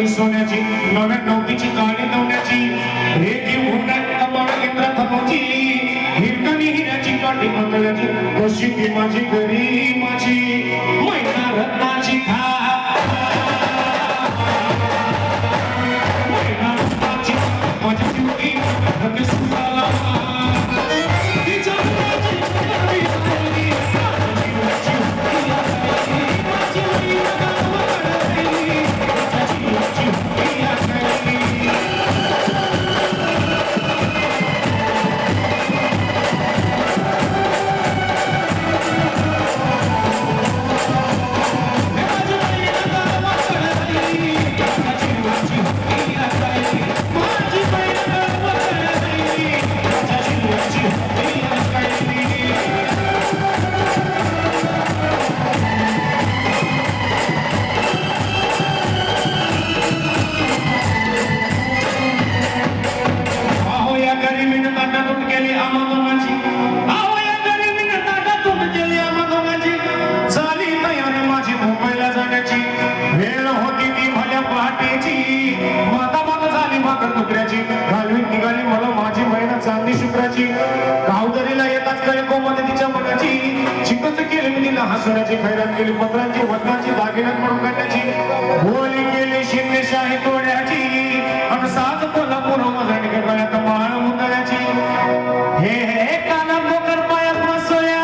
सोन्याची नव्या नवतीची गाडी नवण्याची रेखी उन्हात कमळ इंद्र थमवची हिरकणी हिऱ्याची काठी मंगळाची कशी ती माझी गरी माझी मैना रत्नाची मैना रत्नाची माझी शिवटी रंग सुराला हसण्याची खैरात केली पत्रांची वदनाची दागिन्यात म्हणून काढण्याची बोली केली शिंदेशाही तोड्याची आणि सात कोल्हापूर मजाडी गळ्यात माळ मुंदळ्याची हे हे काना मोकर पायात मासोया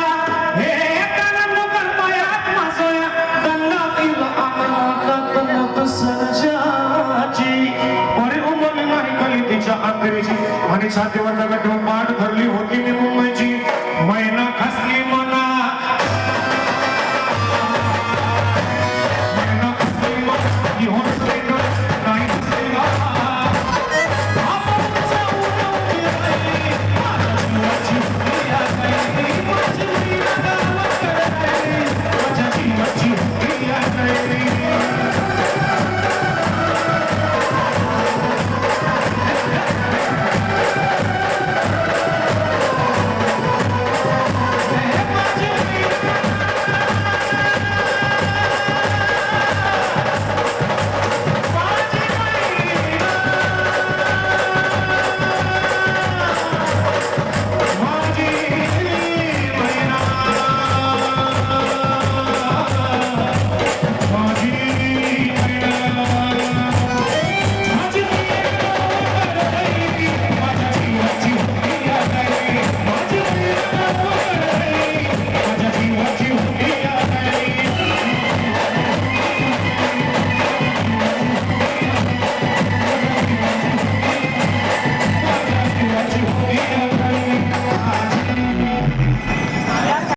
हे काना मोकर पायात मासोया दंडातील आनंदात मोत सरजाची अरे उमरली नाही कली तिच्या अंतरीची आणि छातीवर दगड पाठ धरली होती मी मुंबईची मैना